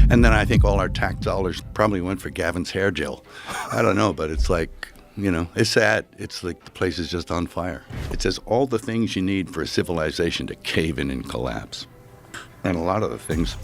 And then I think all our tax dollars probably went for Gavin's hair gel. I don't know, but it's like, it's sad. It's like the place is just on fire. It says all the things you need for a civilization to cave in and collapse. And a lot of the things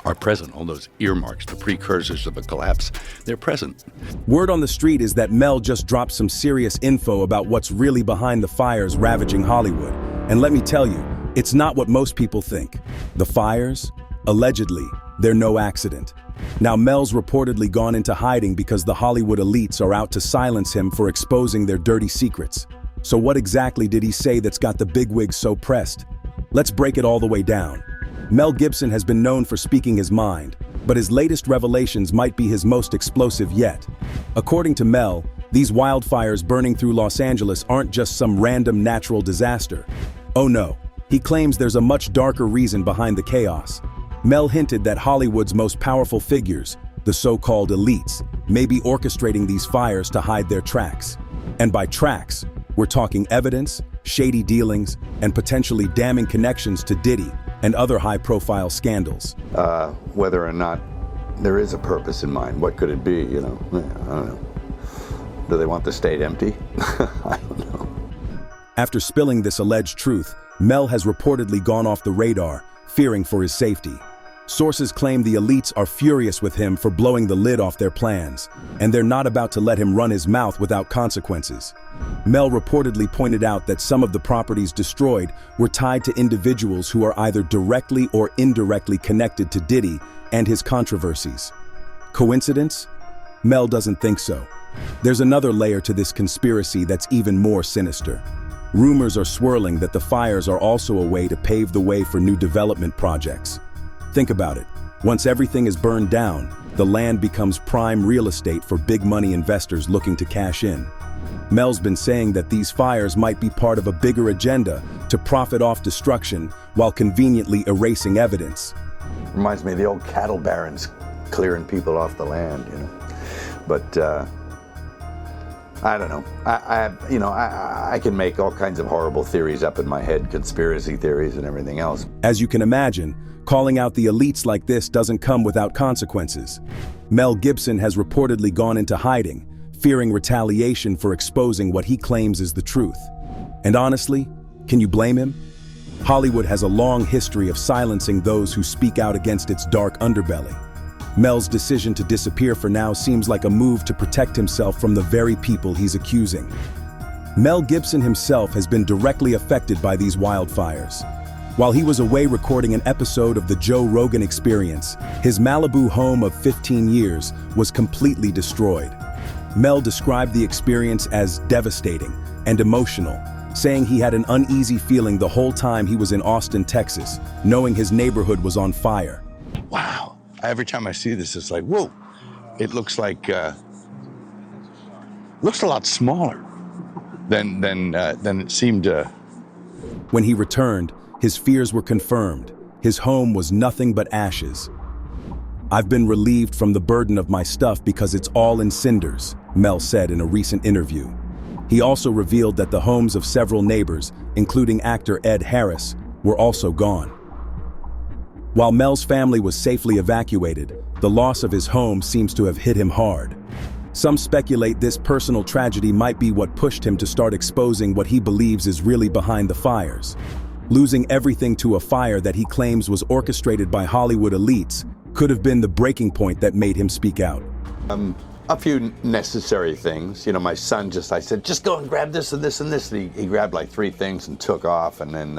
are present. All those earmarks, the precursors of a collapse, they're present. Word on the street is that Mel just dropped some serious info about what's really behind the fires ravaging Hollywood. And let me tell you, it's not what most people think. The fires, allegedly, they're no accident. Now, Mel's reportedly gone into hiding because the Hollywood elites are out to silence him for exposing their dirty secrets. So what exactly did he say that's got the bigwigs so pressed? Let's break it all the way down. Mel Gibson has been known for speaking his mind, but his latest revelations might be his most explosive yet. According to Mel, these wildfires burning through Los Angeles aren't just some random natural disaster. Oh no, he claims there's a much darker reason behind the chaos. Mel hinted that Hollywood's most powerful figures, the so-called elites, may be orchestrating these fires to hide their tracks. And by tracks, we're talking evidence, shady dealings, and potentially damning connections to Diddy and other high-profile scandals. Whether or not there is a purpose in mind, what could it be, I don't know. Do they want the state empty? I don't know. After spilling this alleged truth, Mel has reportedly gone off the radar, fearing for his safety. Sources claim the elites are furious with him for blowing the lid off their plans, and they're not about to let him run his mouth without consequences. Mel reportedly pointed out that some of the properties destroyed were tied to individuals who are either directly or indirectly connected to Diddy and his controversies. Coincidence? Mel doesn't think so. There's another layer to this conspiracy that's even more sinister. Rumors are swirling that the fires are also a way to pave the way for new development projects. Think about it. Once everything is burned down, the land becomes prime real estate for big money investors looking to cash in. Mel's been saying that these fires might be part of a bigger agenda to profit off destruction while conveniently erasing evidence. Reminds me of the old cattle barons clearing people off the land, But I don't know. I can make all kinds of horrible theories up in my head, conspiracy theories and everything else. As you can imagine, calling out the elites like this doesn't come without consequences. Mel Gibson has reportedly gone into hiding, fearing retaliation for exposing what he claims is the truth. And honestly, can you blame him? Hollywood has a long history of silencing those who speak out against its dark underbelly. Mel's decision to disappear for now seems like a move to protect himself from the very people he's accusing. Mel Gibson himself has been directly affected by these wildfires. While he was away recording an episode of the Joe Rogan Experience, his Malibu home of 15 years was completely destroyed. Mel described the experience as devastating and emotional, saying he had an uneasy feeling the whole time he was in Austin, Texas, knowing his neighborhood was on fire. Wow. Every time I see this, it's like, whoa. It looks like, looks a lot smaller than it seemed to. When he returned, his fears were confirmed. His home was nothing but ashes. "I've been relieved from the burden of my stuff because it's all in cinders," Mel said in a recent interview. He also revealed that the homes of several neighbors, including actor Ed Harris, were also gone. While Mel's family was safely evacuated, the loss of his home seems to have hit him hard. Some speculate this personal tragedy might be what pushed him to start exposing what he believes is really behind the fires. Losing everything to a fire that he claims was orchestrated by Hollywood elites could have been the breaking point that made him speak out. A few necessary things. My son I said, just go and grab this and this and this. And he grabbed like 3 things and took off, and then,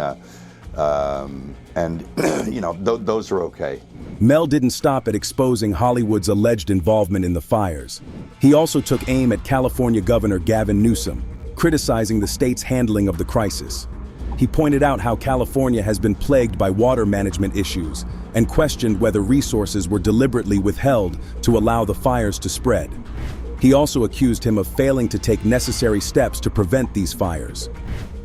those are okay. Mel didn't stop at exposing Hollywood's alleged involvement in the fires. He also took aim at California Governor Gavin Newsom, criticizing the state's handling of the crisis. He pointed out how California has been plagued by water management issues and questioned whether resources were deliberately withheld to allow the fires to spread. He also accused him of failing to take necessary steps to prevent these fires.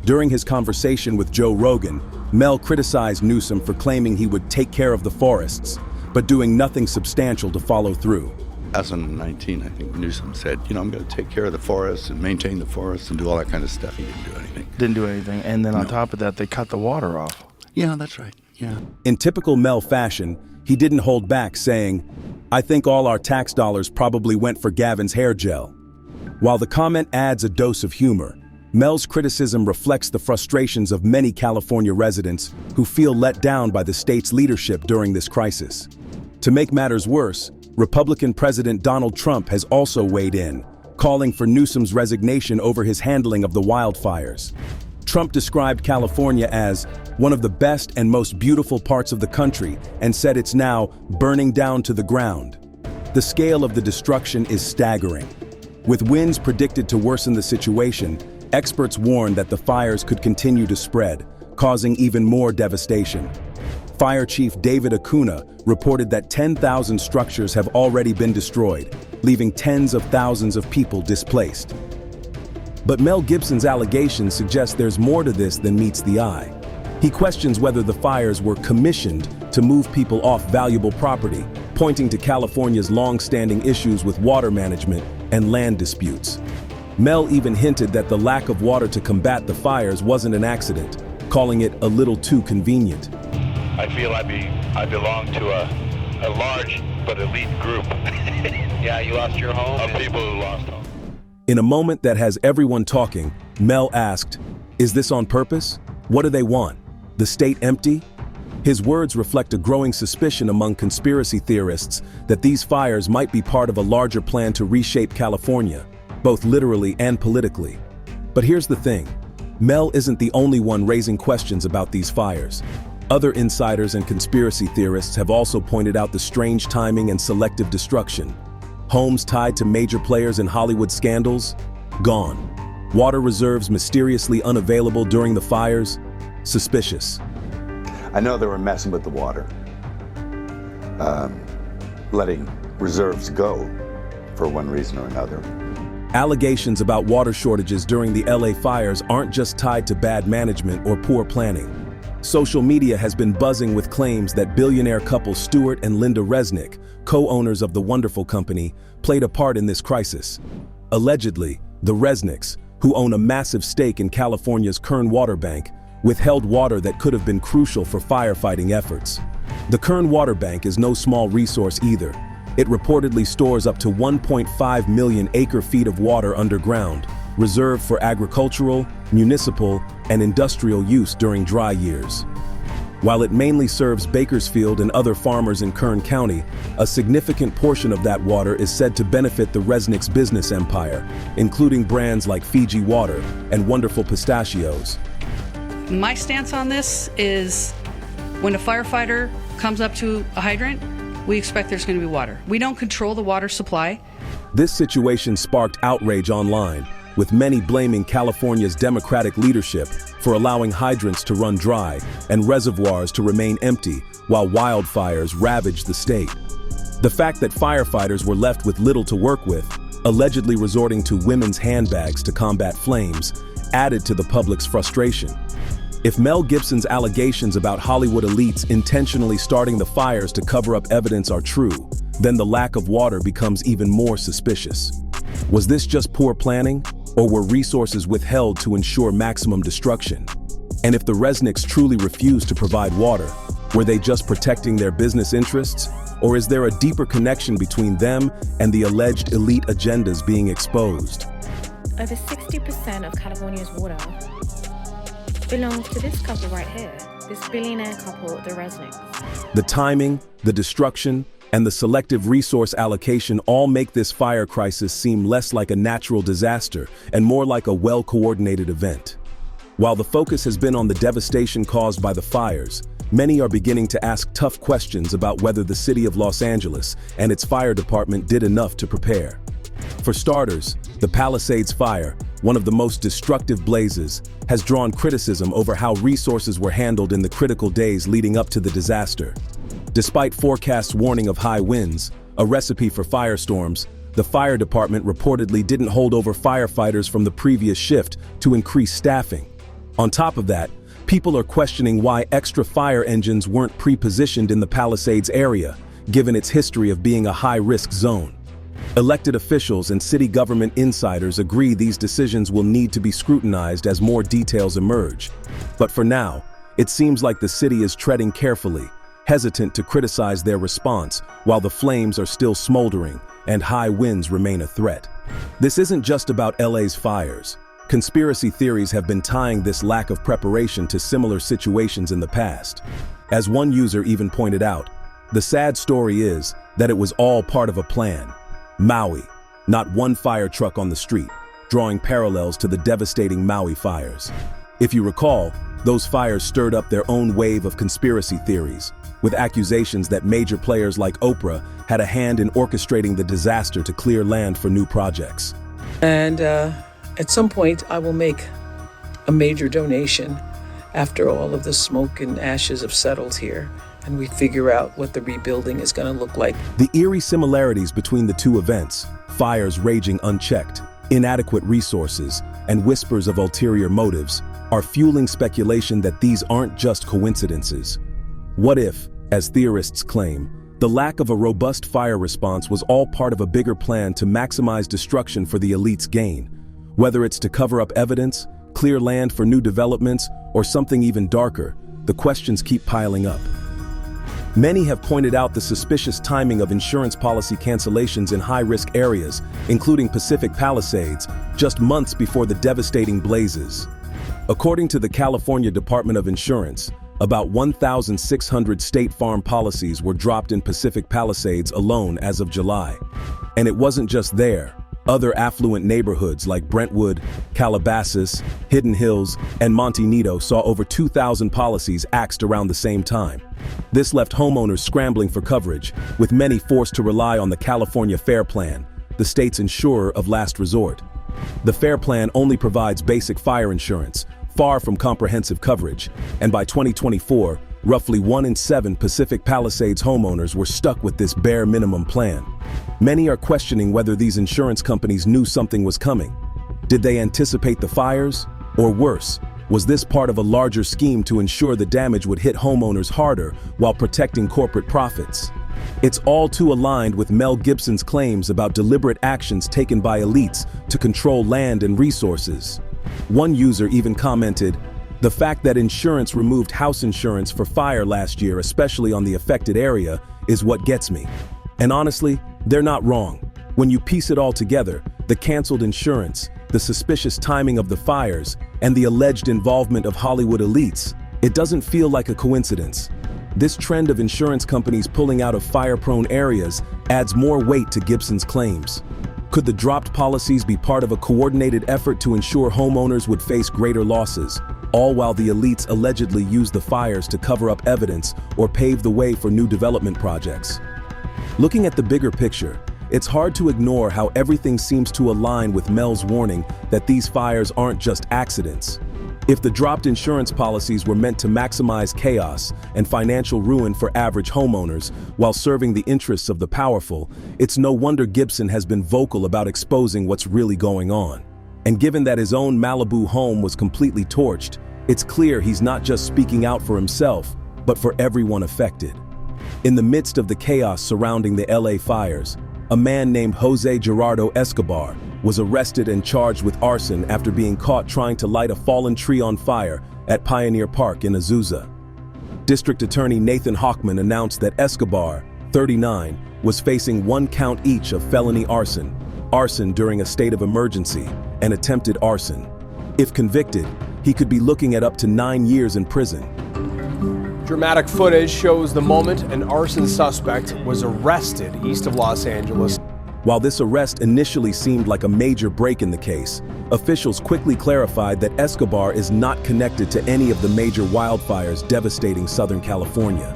During his conversation with Joe Rogan, Mel criticized Newsom for claiming he would take care of the forests, but doing nothing substantial to follow through. 2019, I think Newsom said, I'm going to take care of the forests and maintain the forests and do all that kind of stuff. He didn't do anything. Didn't do anything. And then on top of that, they cut the water off. Yeah, that's right. Yeah. In typical Mel fashion, he didn't hold back, saying, "I think all our tax dollars probably went for Gavin's hair gel." While the comment adds a dose of humor, Mel's criticism reflects the frustrations of many California residents who feel let down by the state's leadership during this crisis. To make matters worse, Republican President Donald Trump has also weighed in, calling for Newsom's resignation over his handling of the wildfires. Trump described California as one of the best and most beautiful parts of the country and said it's now burning down to the ground. The scale of the destruction is staggering. With winds predicted to worsen the situation, experts warn that the fires could continue to spread, causing even more devastation. Fire Chief David Acuna reported that 10,000 structures have already been destroyed, leaving tens of thousands of people displaced. But Mel Gibson's allegations suggest there's more to this than meets the eye. He questions whether the fires were commissioned to move people off valuable property, pointing to California's long-standing issues with water management and land disputes. Mel even hinted that the lack of water to combat the fires wasn't an accident, calling it a little too convenient. I feel I belong to a large but elite group. Yeah, you lost your home? Of people who lost home. In a moment that has everyone talking, Mel asked, "Is this on purpose? What do they want? The state empty?" His words reflect a growing suspicion among conspiracy theorists that these fires might be part of a larger plan to reshape California, both literally and politically. But here's the thing, Mel isn't the only one raising questions about these fires. Other insiders and conspiracy theorists have also pointed out the strange timing and selective destruction. Homes tied to major players in Hollywood scandals? Gone. Water reserves mysteriously unavailable during the fires? Suspicious. I know they were messing with the water, letting reserves go for one reason or another. Allegations about water shortages during the LA fires aren't just tied to bad management or poor planning. Social media has been buzzing with claims that billionaire couple Stuart and Linda Resnick, co-owners of the Wonderful Company, played a part in this crisis. Allegedly, the Resnicks, who own a massive stake in California's Kern Water Bank, withheld water that could have been crucial for firefighting efforts. The Kern Water Bank is no small resource either. It reportedly stores up to 1.5 million acre-feet of water underground, reserved for agricultural, municipal, and industrial use during dry years. While it mainly serves Bakersfield and other farmers in Kern County, a significant portion of that water is said to benefit the Resnick's business empire, including brands like Fiji Water and Wonderful Pistachios. My stance on this is when a firefighter comes up to a hydrant, we expect there's going to be water. We don't control the water supply. This situation sparked outrage online, with many blaming California's Democratic leadership for allowing hydrants to run dry and reservoirs to remain empty while wildfires ravaged the state. The fact that firefighters were left with little to work with, allegedly resorting to women's handbags to combat flames, added to the public's frustration. If Mel Gibson's allegations about Hollywood elites intentionally starting the fires to cover up evidence are true, then the lack of water becomes even more suspicious. Was this just poor planning, or were resources withheld to ensure maximum destruction? And if the Resnicks truly refused to provide water, were they just protecting their business interests? Or is there a deeper connection between them and the alleged elite agendas being exposed? Over 60% of California's water belongs to this couple right here, this billionaire couple, the Resnicks. The timing, the destruction, and the selective resource allocation all make this fire crisis seem less like a natural disaster and more like a well-coordinated event. While the focus has been on the devastation caused by the fires, many are beginning to ask tough questions about whether the city of Los Angeles and its fire department did enough to prepare. For starters, the Palisades fire, one of the most destructive blazes, has drawn criticism over how resources were handled in the critical days leading up to the disaster. Despite forecasts warning of high winds, a recipe for firestorms, the fire department reportedly didn't hold over firefighters from the previous shift to increase staffing. On top of that, people are questioning why extra fire engines weren't pre-positioned in the Palisades area, given its history of being a high-risk zone. Elected officials and city government insiders agree these decisions will need to be scrutinized as more details emerge. But for now, it seems like the city is treading carefully, hesitant to criticize their response while the flames are still smoldering and high winds remain a threat. This isn't just about LA's fires. Conspiracy theories have been tying this lack of preparation to similar situations in the past. As one user even pointed out, the sad story is that it was all part of a plan. Maui, not one fire truck on the street, drawing parallels to the devastating Maui fires. If you recall, those fires stirred up their own wave of conspiracy theories, with accusations that major players like Oprah had a hand in orchestrating the disaster to clear land for new projects. And at some point, I will make a major donation after all of the smoke and ashes have settled here, and we figure out what the rebuilding is going to look like. The eerie similarities between the two events, fires raging unchecked, inadequate resources, and whispers of ulterior motives, are fueling speculation that these aren't just coincidences. What if, as theorists claim, the lack of a robust fire response was all part of a bigger plan to maximize destruction for the elite's gain? Whether it's to cover up evidence, clear land for new developments, or something even darker, the questions keep piling up. Many have pointed out the suspicious timing of insurance policy cancellations in high-risk areas, including Pacific Palisades, just months before the devastating blazes. According to the California Department of Insurance, about 1,600 State Farm policies were dropped in Pacific Palisades alone as of July. And it wasn't just there. Other affluent neighborhoods like Brentwood, Calabasas, Hidden Hills, and Monte Nido saw over 2,000 policies axed around the same time. This left homeowners scrambling for coverage, with many forced to rely on the California Fair Plan, the state's insurer of last resort. The Fair Plan only provides basic fire insurance, far from comprehensive coverage, and by 2024, roughly 1 in 7 Pacific Palisades homeowners were stuck with this bare minimum plan. Many are questioning whether these insurance companies knew something was coming. Did they anticipate the fires? Or worse, was this part of a larger scheme to ensure the damage would hit homeowners harder while protecting corporate profits? It's all too aligned with Mel Gibson's claims about deliberate actions taken by elites to control land and resources. One user even commented, "The fact that insurance removed house insurance for fire last year, especially on the affected area, is what gets me." And honestly, they're not wrong. When you piece it all together, the canceled insurance, the suspicious timing of the fires, and the alleged involvement of Hollywood elites, it doesn't feel like a coincidence. This trend of insurance companies pulling out of fire-prone areas adds more weight to Gibson's claims. Could the dropped policies be part of a coordinated effort to ensure homeowners would face greater losses, all while the elites allegedly use the fires to cover up evidence or pave the way for new development projects? Looking at the bigger picture, it's hard to ignore how everything seems to align with Mel's warning that these fires aren't just accidents. If the dropped insurance policies were meant to maximize chaos and financial ruin for average homeowners while serving the interests of the powerful, it's no wonder Gibson has been vocal about exposing what's really going on. And given that his own Malibu home was completely torched, it's clear he's not just speaking out for himself, but for everyone affected. In the midst of the chaos surrounding the LA fires, a man named Jose Gerardo Escobar was arrested and charged with arson after being caught trying to light a fallen tree on fire at Pioneer Park in Azusa. District Attorney Nathan Hochman announced that Escobar, 39, was facing 1 count each of felony arson, arson during a state of emergency, and attempted arson. If convicted, he could be looking at up to 9 years in prison. Dramatic footage shows the moment an arson suspect was arrested east of Los Angeles. While this arrest initially seemed like a major break in the case, officials quickly clarified that Escobar is not connected to any of the major wildfires devastating Southern California.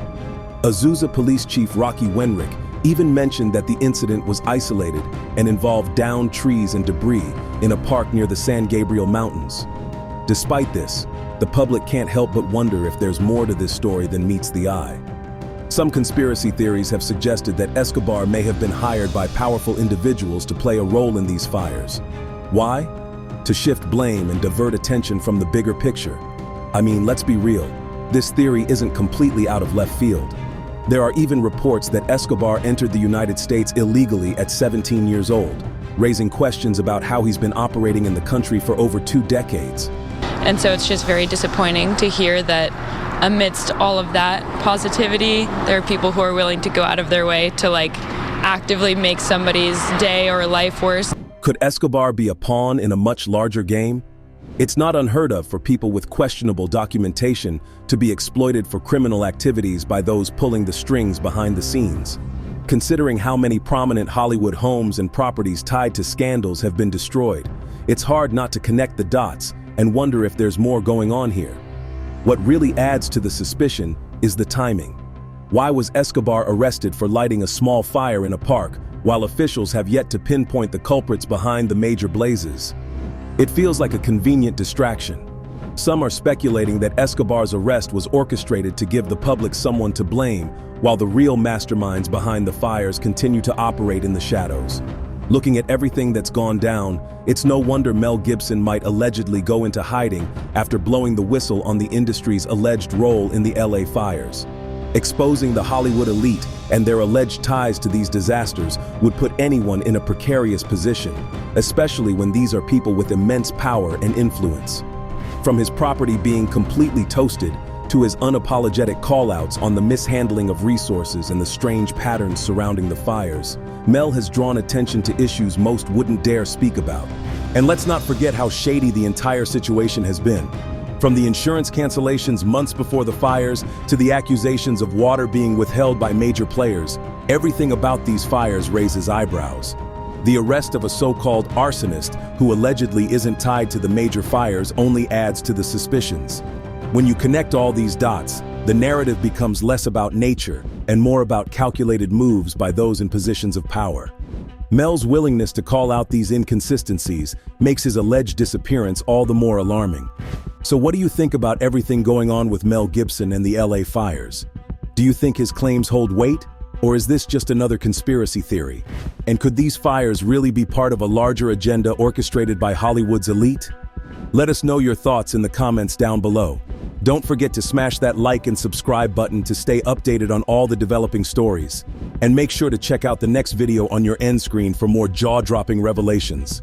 Azusa Police Chief Rocky Wenrick even mentioned that the incident was isolated and involved downed trees and debris in a park near the San Gabriel Mountains. Despite this, the public can't help but wonder if there's more to this story than meets the eye. Some conspiracy theories have suggested that Escobar may have been hired by powerful individuals to play a role in these fires. Why? To shift blame and divert attention from the bigger picture. I mean, let's be real, this theory isn't completely out of left field. There are even reports that Escobar entered the United States illegally at 17 years old, raising questions about how he's been operating in the country for over 2 decades. And so it's just very disappointing to hear that amidst all of that positivity, there are people who are willing to go out of their way to like actively make somebody's day or life worse. Could Escobar be a pawn in a much larger game? It's not unheard of for people with questionable documentation to be exploited for criminal activities by those pulling the strings behind the scenes. Considering how many prominent Hollywood homes and properties tied to scandals have been destroyed, it's hard not to connect the dots and wonder if there's more going on here. What really adds to the suspicion is the timing. Why was Escobar arrested for lighting a small fire in a park, while officials have yet to pinpoint the culprits behind the major blazes? It feels like a convenient distraction. Some are speculating that Escobar's arrest was orchestrated to give the public someone to blame, while the real masterminds behind the fires continue to operate in the shadows. Looking at everything that's gone down, it's no wonder Mel Gibson might allegedly go into hiding after blowing the whistle on the industry's alleged role in the LA fires. Exposing the Hollywood elite and their alleged ties to these disasters would put anyone in a precarious position, especially when these are people with immense power and influence. From his property being completely toasted to his unapologetic call-outs on the mishandling of resources and the strange patterns surrounding the fires, Mel has drawn attention to issues most wouldn't dare speak about. And let's not forget how shady the entire situation has been. From the insurance cancellations months before the fires to the accusations of water being withheld by major players, everything about these fires raises eyebrows. The arrest of a so-called arsonist who allegedly isn't tied to the major fires only adds to the suspicions. When you connect all these dots, the narrative becomes less about nature and more about calculated moves by those in positions of power. Mel's willingness to call out these inconsistencies makes his alleged disappearance all the more alarming. So what do you think about everything going on with Mel Gibson and the LA fires? Do you think his claims hold weight? Or is this just another conspiracy theory? And could these fires really be part of a larger agenda orchestrated by Hollywood's elite? Let us know your thoughts in the comments down below. Don't forget to smash that like and subscribe button to stay updated on all the developing stories. And make sure to check out the next video on your end screen for more jaw-dropping revelations.